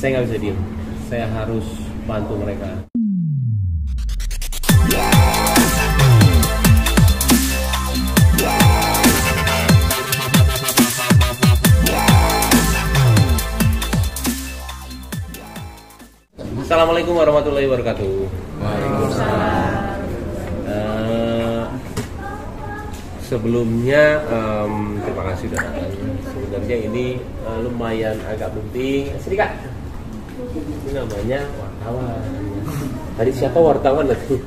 saya nggak bisa diem, saya harus bantu mereka. Assalamualaikum warahmatullahi wabarakatuh. Waalaikumsalam. Sebelumnya terima kasih sudah datang. Sebenarnya ini lumayan agak penting. Sini Kak. Ini namanya wartawan. Tadi siapa wartawan itu?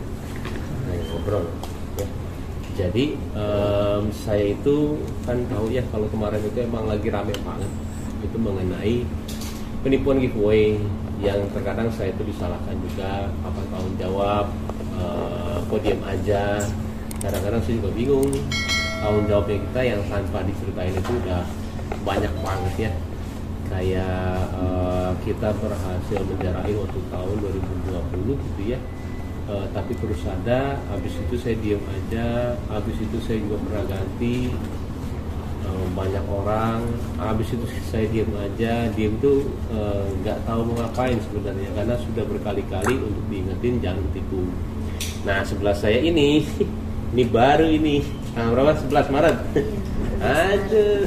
Nah, ngobrol. Ya. Jadi saya itu kan tahu ya kalau kemarin itu emang lagi rame banget. Itu mengenai penipuan giveaway yang terkadang saya itu disalahkan juga, apa tanggung jawab, kok diem aja. Kadang-kadang saya juga bingung tanggung jawabnya kita yang tanpa diceritain itu udah banyak banget ya. Kayak kita berhasil menjarahi waktu tahun 2020 gitu ya, tapi terus ada, habis itu saya diem aja, habis itu saya juga pernah ganti banyak orang, habis itu saya diem aja. Diem tuh nggak tahu mau ngapain sebenarnya, karena sudah berkali-kali untuk diingetin jangan tipu. Nah sebelah saya ini baru ini berapa? 11 Maret. Aduh,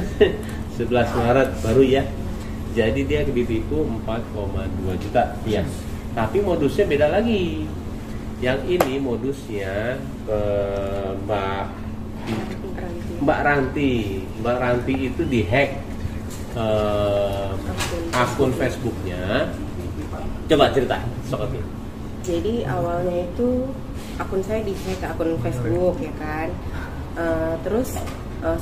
11 Maret baru ya. Jadi dia ditipu 4,2 juta ya. Tapi modusnya beda lagi. Yang ini modusnya Mbak Ranti itu dihack akun Facebooknya. Coba cerita soalnya. Jadi awalnya itu akun saya dihack, akun Facebook ya kan. Terus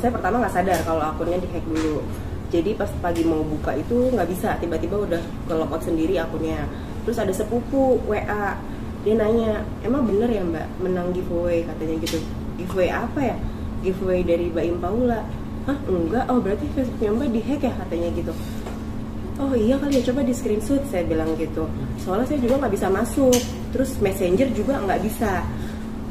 saya pertama nggak sadar kalau akunnya dihack dulu. Jadi pas pagi mau buka itu nggak bisa, tiba-tiba udah ke-logout sendiri akunnya. Terus ada sepupu WA, dia nanya, emang bener ya Mbak menang giveaway, katanya gitu. Giveaway apa ya? Giveaway dari Mbak Im Paula. Hah enggak, oh berarti Facebooknya Mbak dihack ya, katanya gitu. Oh iya kali ya, coba di screenshot, saya bilang gitu. Soalnya saya juga nggak bisa masuk, terus messenger juga nggak bisa.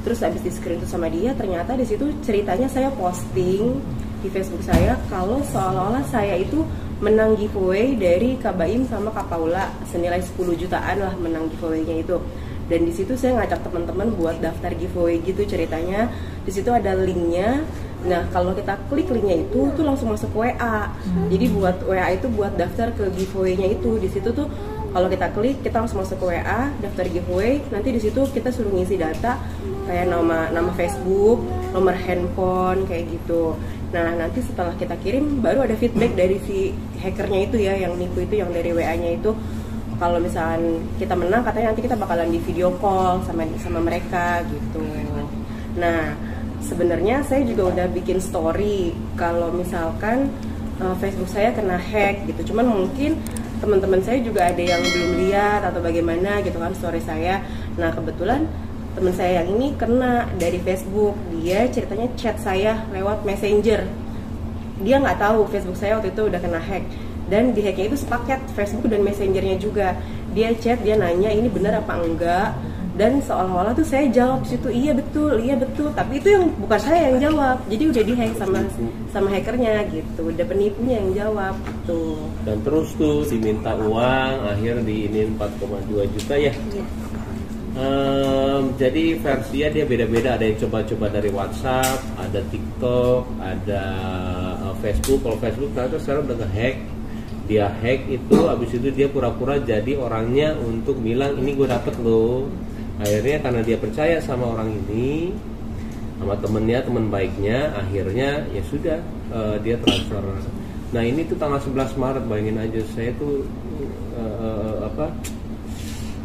Terus habis di screenshot sama dia, ternyata di situ ceritanya saya posting di Facebook saya kalau seolah-olah saya itu menang giveaway dari Kak Baim sama Kak Paula senilai 10 jutaan lah menang giveaway-nya itu. Dan di situ saya ngajak teman-teman buat daftar giveaway gitu ceritanya. Di situ ada linknya. Nah kalau kita klik linknya itu tuh langsung masuk WA. Jadi buat WA itu buat daftar ke giveaway-nya itu. Di situ tuh kalau kita klik kita langsung masuk ke WA, daftar giveaway. Nanti di situ kita suruh ngisi data kayak nama Facebook, nomor handphone kayak gitu. Nah nanti setelah kita kirim baru ada feedback dari si hackernya itu ya, yang nipu itu, yang dari WA-nya itu. Kalau misalkan kita menang, katanya nanti kita bakalan di video call sama mereka gitu. Nah sebenarnya saya juga udah bikin story kalau misalkan Facebook saya kena hack gitu. Cuman mungkin teman-teman saya juga ada yang belum lihat atau bagaimana gitu kan story saya. Nah kebetulan teman saya yang ini kena dari Facebook. Dia ceritanya chat saya lewat Messenger. Dia nggak tahu Facebook saya waktu itu udah kena hack. Dan di hacknya itu sepaket Facebook dan Messengernya juga. Dia chat, dia nanya ini benar apa enggak. Dan seolah-olah tuh saya jawab situ iya betul. Tapi itu yang bukan saya yang jawab. Jadi udah di-hack sama hackernya gitu. Udah penipunya yang jawab gitu. Dan terus tuh diminta uang, akhir diinin 4,2 juta ya. Jadi versinya dia beda-beda. Ada yang coba-coba dari WhatsApp, ada TikTok, ada Facebook. Kalau Facebook ternyata sekarang udah nge-hack. Dia hack itu, habis itu dia pura-pura jadi orangnya untuk bilang ini gue dapet loh. Akhirnya karena dia percaya sama orang ini, sama temennya, teman baiknya, akhirnya ya sudah dia transfer. Nah ini tuh tanggal 11 Maret, bayangin aja saya tuh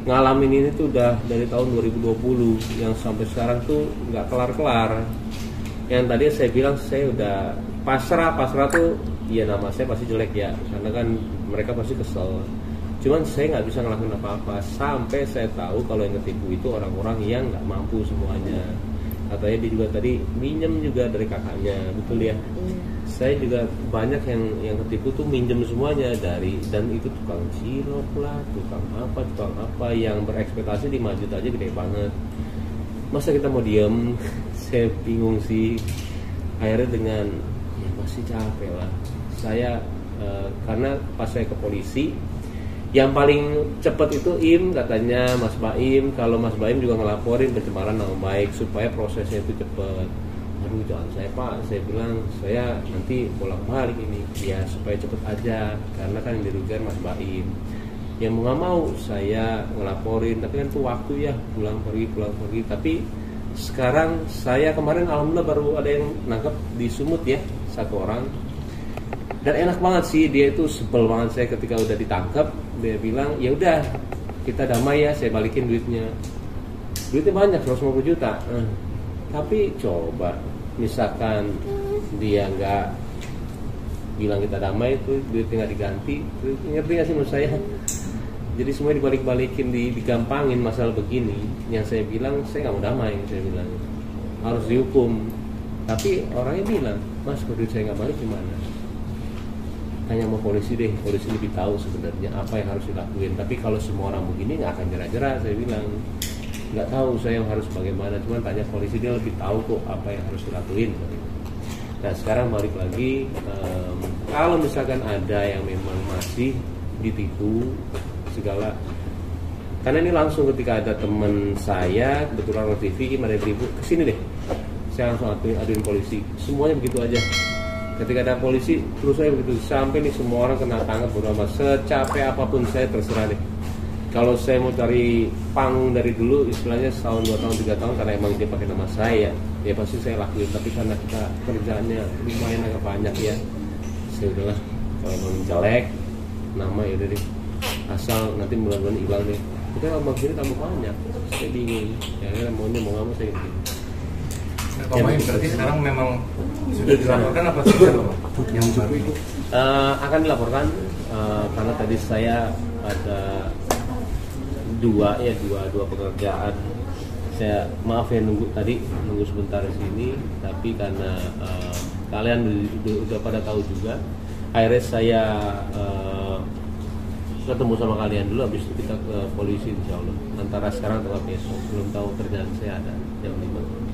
ngalamin ini tuh udah dari tahun 2020 yang sampai sekarang tuh nggak kelar-kelar. Yang tadi saya bilang saya udah pasrah tuh ya, nama saya pasti jelek ya, karena kan mereka pasti kesel. Cuman saya nggak bisa ngelakuin apa-apa sampai saya tahu kalau yang ketipu itu orang-orang yang nggak mampu semuanya. Katanya dia juga tadi minjem juga dari kakaknya, betul ya? Saya juga banyak yang ketipu tuh minjem semuanya dari, dan itu tukang cilok lah, tukang apa yang berekspektasi 5 juta aja gede banget. Masa kita mau diem? Saya bingung sih. Akhirnya dengan ya masih capek lah saya, karena pas saya ke polisi Yang paling cepat itu katanya Mas Baim. Kalau Mas Baim juga ngelaporin pencemaran nama baik supaya prosesnya itu cepat. Aduh jangan saya Pak, saya bilang saya nanti bolak-balik ini ya supaya cepet aja, karena kan yang dirugikan Mas Baim. Yang mau nggak mau saya ngelaporin, tapi kan itu waktu ya, pulang pergi. Tapi sekarang saya kemarin alhamdulillah baru ada yang nangkep di Sumut ya, 1 orang. Dan enak banget sih, dia itu sebel banget saya ketika udah ditangkap. Dia bilang ya udah kita damai ya, saya balikin duitnya banyak 150 juta. Tapi coba misalkan dia nggak bilang kita damai, itu duitnya nggak diganti, ngerti nggak sih menurut saya? Jadi semuanya dibalik-balikin, digampangin masalah begini. Yang saya bilang saya nggak mau damai, saya bilang harus dihukum. Tapi orangnya bilang, Mas kalau duit saya nggak balik gimana? Tanya sama polisi deh, polisi lebih tahu sebenarnya apa yang harus dilakuin. Tapi kalau semua orang begini nggak akan jerah-jerah, saya bilang nggak tahu saya harus bagaimana. Cuman tanya polisi, dia lebih tahu kok apa yang harus dilakuin. Nah sekarang balik lagi, kalau misalkan ada yang memang masih ditipu segala, karena ini langsung ketika ada teman saya kebetulan orang TV ada yang ditipu, kesini deh, saya langsung aduin polisi, semuanya begitu aja. Ketika ada polisi terus saya begitu, sampai nih semua orang kena tangkap bodo amat, secapek apapun saya terserah deh. Kalau saya mau cari panggung dari dulu, istilahnya setahun, 2 tahun, 3 tahun, karena emang dia pakai nama saya, ya pasti saya lakuin. Tapi karena kita kerjaannya lumayan agak banyak ya, saya udahlah, kalau emang jelek nama ya udah deh, asal nanti bulan-bulan hilang deh. Kita tambah gini tambah banyak, saya bingung. Ya maunya mau nggak mau saya gini. Nah, berarti sekarang memang sudah dilaporkan apa sudah yang baru itu? Akan dilaporkan karena tadi saya ada dua pekerjaan. Saya maaf ya nunggu sebentar di sini, tapi karena kalian udah pada tahu juga, akhirnya saya ketemu sama kalian dulu, habis itu kita ke polisi insya Allah. Antara sekarang atau besok, belum tahu kerjaan saya ada jam 5.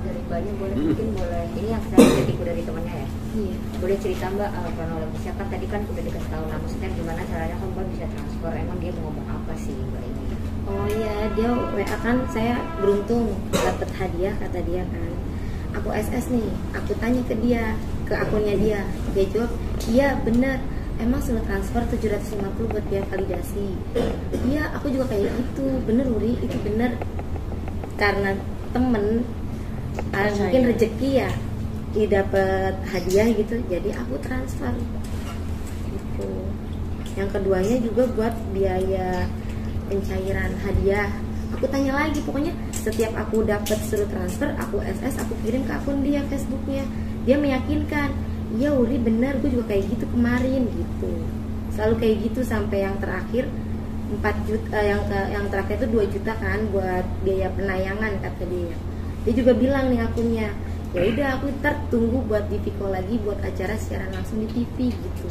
Dari Mbaknya mungkin boleh, ini yang saya kutipu dari temannya ya. Iya. Boleh cerita Mbak kronologisnya, kan tadi kan udah dikasih tahu, nah maksudnya gimana caranya kan Mbak bisa transfer, emang dia mau ngomong apa sih Mbak ini? Oh iya, dia WA kan, saya beruntung dapat hadiah kata dia kan. Aku SS nih, aku tanya ke dia, ke akunnya dia jawab, iya benar, emang sudah transfer 750 buat biaya validasi. Iya, aku juga kayak gitu, bener Uri, itu bener. Karena temen mungkin rezeki ya, dapat hadiah gitu, jadi aku transfer gitu. Yang keduanya juga buat biaya pencairan hadiah. Aku tanya lagi, pokoknya setiap aku dapat suruh transfer, aku SS, aku kirim ke akun dia Facebooknya. Dia meyakinkan, iya Uri bener, gue juga kayak gitu kemarin gitu. Selalu kayak gitu sampai yang terakhir 4 juta, yang terakhir itu 2 juta kan buat biaya penayangan kata dia. Dia juga bilang nih akunnya, ya udah aku ntar tunggu buat di Viko lagi buat acara siaran langsung di TV gitu.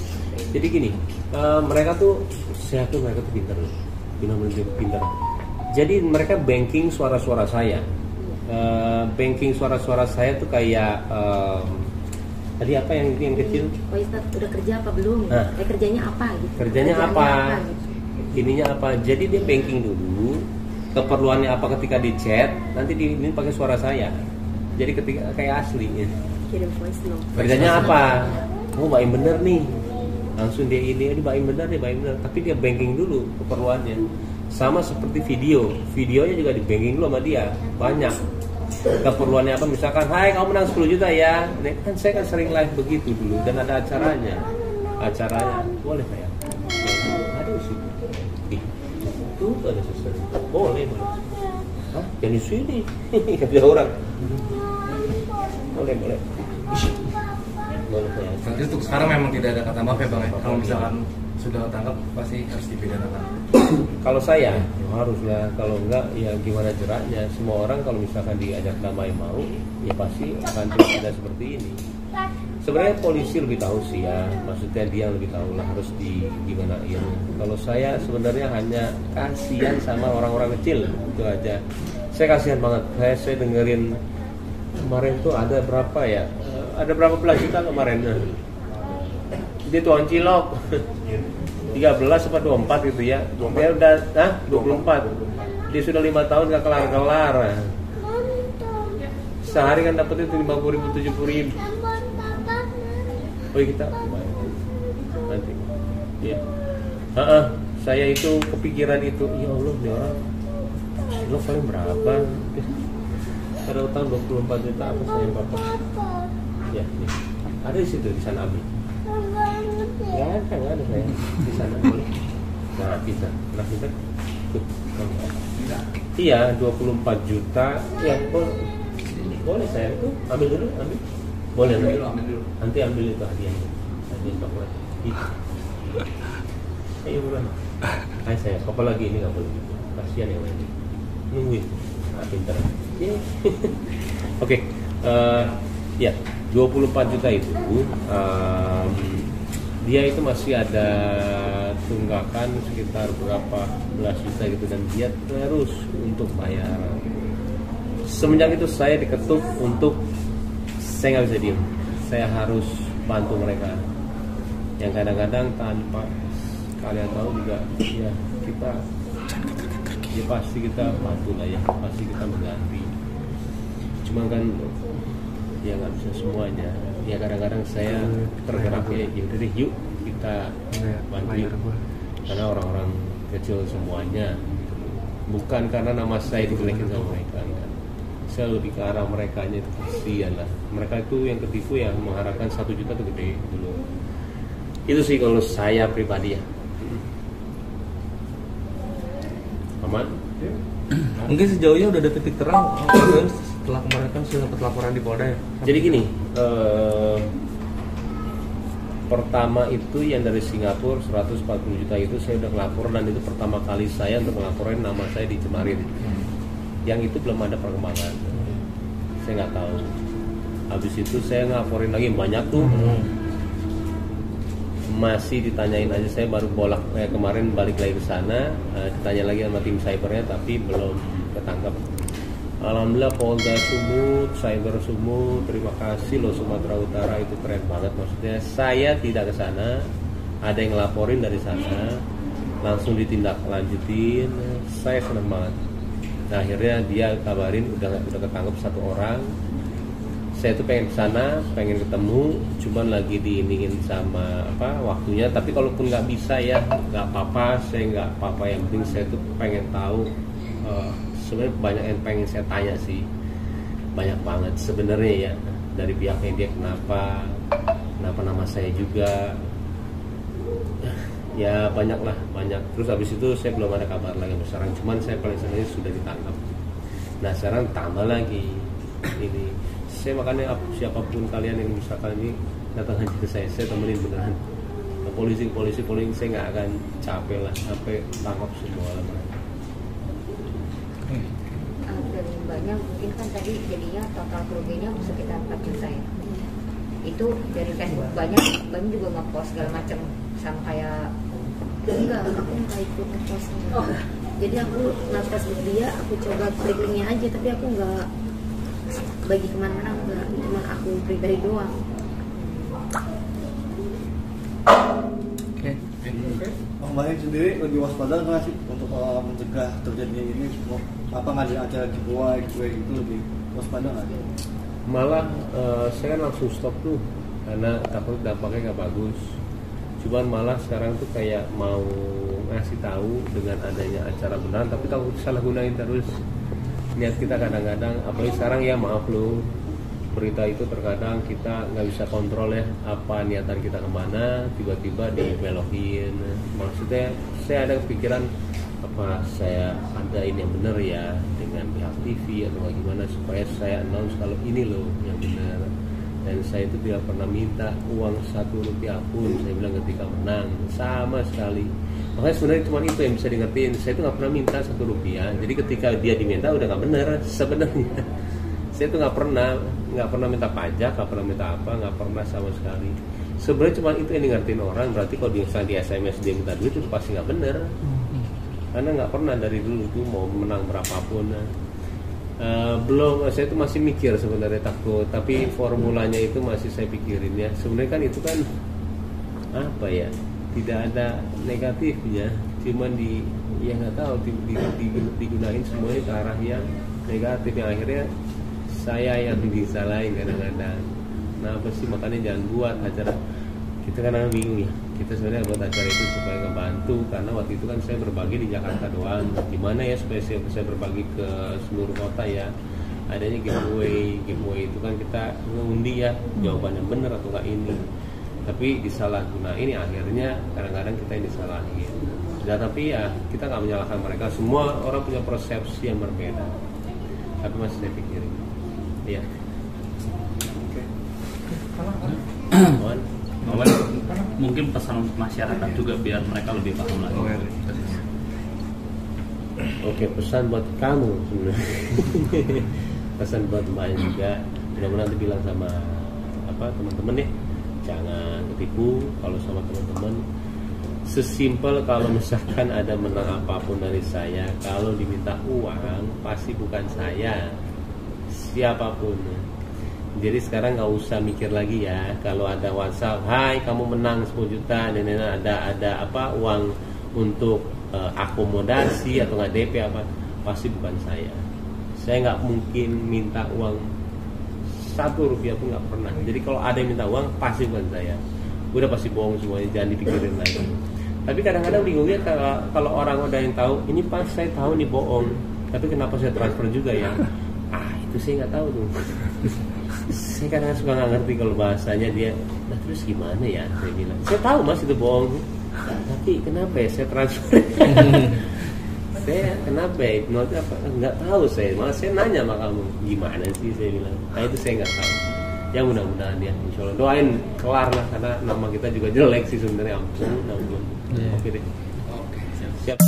Jadi gini, mereka tuh, saya tuh mereka tuh pintar loh, benar-benar pintar. Jadi mereka banking suara-suara saya, banking suara-suara saya tuh kayak tadi apa yang kecil? Oh Ustaz, udah kerja apa belum? Kerjanya apa gitu? Kerjanya apa? Gitu. Ininya apa? Jadi dia banking dulu, keperluannya apa ketika di chat, nanti ini pakai suara saya. Jadi ketika kayak asli ya. Kirim voice note. Kerjanya apa? Oh Baim bener nih. Langsung dia ini Baim bener nih, Baim bener. Tapi dia banking dulu keperluannya. Sama seperti videonya juga di banking dulu sama dia. Banyak. Keperluannya apa? Misalkan, hai kamu menang 10 juta ya. Kan saya kan sering live begitu dulu dan ada acaranya. Boleh saya? Aduh sih. Itu ada sesuatu. Boleh. Hah? Jadi sini. Kata orang. Boleh. Boleh ya. Berarti untuk sekarang memang tidak ada kata maaf ya Bang ya? Kalau misalkan sudah ketangkap pasti harus dipidanakan. Kalau saya ya harus lah, kalau enggak ya gimana jeraknya. Semua orang kalau misalkan diajak damai mau, ya pasti akan ada seperti ini. Sebenarnya polisi lebih tahu sih ya, maksudnya dia lebih tahu lah harus di gimana ya. Kalau saya sebenarnya hanya kasihan sama orang-orang kecil itu aja. Saya kasihan banget. Saya dengerin kemarin tuh ada berapa ya? Ada berapa belas juta kemarin? Dia tuang cilok. 13 apa 24 gitu ya. Dia udah 24. Dia sudah 5 tahun gak kelar-kelar. Sehari kan dapetnya 50.000 70.000. Oh kita nanti. Iya. Saya itu kepikiran itu, ya Allah nih orang lo paling berapa? Ada utang 24 juta apa saya bapak? Ya, nih. Ada di situ di sana Abi. Nggak ada saya di sana. Nah bisa, nah kita tuh. Iya 24 juta. Ya boleh saya itu ambil dulu ambil. Boleh ambil dulu. Nanti ambil itu hadiahnya. Hadiah coklat. Ayo buruan. Hai saya, apa lagi ini nggak boleh gitu. Kasihan yang lain. Nungguin. Nah, pintar. Oke. Ya 24 juta itu dia itu masih ada tunggakan sekitar berapa belas juta gitu dan dia terus untuk bayar. Semenjak itu saya diketuk untuk saya nggak bisa diem, saya harus bantu mereka yang kadang-kadang tanpa kalian tahu juga ya kita ya pasti kita bantu lah ya, pasti kita mengganti, cuma kan ya nggak bisa semuanya ya, kadang-kadang saya tergerak ya udah deh yuk kita bantu karena orang-orang kecil semuanya, bukan karena nama saya dijelekin sama mereka kan. Saya lebih ke arah mereka nya itu kasihan lah, mereka itu yang ketipu ya mengharapkan 1 juta itu gede dulu. Itu sih kalau saya pribadi ya. Aman? Mungkin sejauhnya udah ada titik terang setelah kemarin kan sudah dapat laporan di Polda ya. Jadi gini, pertama itu yang dari Singapura 140 juta itu saya udah ngelapor dan itu pertama kali saya untuk ngelaporin nama saya dicemarin. Yang itu belum ada perkembangan, saya nggak tahu. Habis itu saya ngelaporin lagi banyak tuh. Masih ditanyain aja, saya baru kemarin balik lagi ke sana, ditanya lagi sama tim cybernya tapi belum ketangkap. Alhamdulillah Polda Sumut, Cyber Sumut, terima kasih loh Sumatera Utara, itu keren banget. Maksudnya saya tidak ke sana, ada yang ngelaporin dari sana, langsung ditindaklanjutin, saya senang banget. Nah akhirnya dia kabarin udah ketangkep 1 orang. Saya tuh pengen kesana, pengen ketemu, cuman lagi diiningin sama waktunya. Tapi kalaupun nggak bisa ya nggak apa-apa, saya nggak apa-apa. Yang penting saya tuh pengen tahu. Sebenarnya banyak yang pengen saya tanya sih, banyak banget sebenarnya ya, dari pihaknya dia kenapa nama saya juga. Ya banyak. Terus habis itu saya belum ada kabar lagi sekarang, cuman saya paling senangnya sudah ditangkap. Nah sekarang tambah lagi ini. Saya makanya siapapun kalian yang misalkan ini datang aja ke saya temenin beneran. Polisi saya nggak akan capek lah sampai tangkap semua lah mereka. Dan mbaknya mungkin kan tadi jadinya total kerugiannya sekitar 4 juta ya. Itu dari Facebook banyak juga nge-post segala macam sama kayak enggak, aku nggak ikut nge-postnya. Jadi aku nge-Facebook dia, aku coba klik linknya aja, tapi aku nggak bagi kemana-mana, enggak, cuma aku pribadi doang. Oke. Mbaknya sendiri lebih waspada nggak sih untuk mencegah terjadinya ini? Apa ngadain acara giveaway gitu lebih waspada nggak sih? Malah saya kan langsung stop tuh karena takut dampaknya nggak bagus. Cuman malah sekarang tuh kayak mau ngasih tahu dengan adanya acara beneran, tapi takut salah gunain terus. Niat kita kadang-kadang, apalagi sekarang ya maaf loh, berita itu terkadang kita nggak bisa kontrol ya apa niatan kita kemana, tiba-tiba dibelokin. Maksudnya saya ada pikiran apa saya adain yang benar ya dengan pihak TV atau bagaimana supaya saya announce kalau ini loh yang benar. Dan saya itu tidak pernah minta uang 1 rupiah pun, saya bilang ketika menang sama sekali. Makanya sebenarnya cuma itu yang bisa dimengertiin. Saya itu nggak pernah minta 1 rupiah. Jadi ketika dia diminta udah nggak benar sebenarnya. Saya itu nggak pernah minta pajak, nggak pernah minta apa, nggak pernah sama sekali. Sebenarnya cuma itu yang dimengertiin orang. Berarti kalau di SMS dia minta duit itu pasti nggak benar. Karena nggak pernah dari dulu tuh mau menang berapapun. Belum, saya itu masih mikir sebenarnya takut, tapi formulanya itu masih saya pikirin ya. Sebenarnya kan itu kan apa ya, tidak ada negatifnya, cuman ya nggak tahu digunain semuanya ke arah yang negatif, yang akhirnya saya yang disalahin kadang-kadang. Nah apa sih, makanya jangan buat acara. Kita kadang bingung ya, kita sebenarnya buat acara itu supaya ngebantu, karena waktu itu kan saya berbagi di Jakarta doang. Gimana ya supaya saya berbagi ke seluruh kota ya, adanya giveaway itu kan kita ngundi ya jawabannya bener atau enggak ini, tapi disalahgunain ya, akhirnya kadang-kadang kita yang disalahin. Ya, tapi ya kita nggak menyalahkan mereka, semua orang punya persepsi yang berbeda, tapi masih saya pikirin ya. Mungkin pesan untuk masyarakat juga biar mereka lebih paham lagi. Oke, pesan buat kamu sebenarnya. Pesan buat Mbak juga, mudah-mudahan nanti bilang sama teman-teman ya, jangan ketipu kalau sama teman-teman. Sesimpel kalau misalkan ada menang apapun dari saya, kalau diminta uang pasti bukan saya, siapapun. Jadi sekarang nggak usah mikir lagi ya, kalau ada WhatsApp, hai kamu menang 10 juta, dan ada uang untuk akomodasi atau nggak DP apa, pasti bukan saya. Saya nggak mungkin minta uang 1 rupiah pun, nggak pernah. Jadi kalau ada yang minta uang pasti bukan saya. Udah pasti bohong semuanya, jangan dipikirin lagi. Tapi kadang-kadang bingungnya kalau orang udah yang tahu, ini pas saya tahu nih bohong, tapi kenapa saya transfer juga ya? Itu saya nggak tahu tuh. Saya kadang suka nggak ngerti kalau bahasanya dia. Nah terus gimana ya? Saya bilang, saya tahu mas itu bohong, tapi kenapa ya saya transfer? Saya kenapa ya? Nggak tahu saya. Malah saya nanya sama kamu, gimana sih, saya bilang. Nah itu saya nggak tahu. Ya mudah-mudahan ya, insya Allah doain kelar lah, karena nama kita juga jelek sih sebenarnya, ampun. Oke deh. Siap.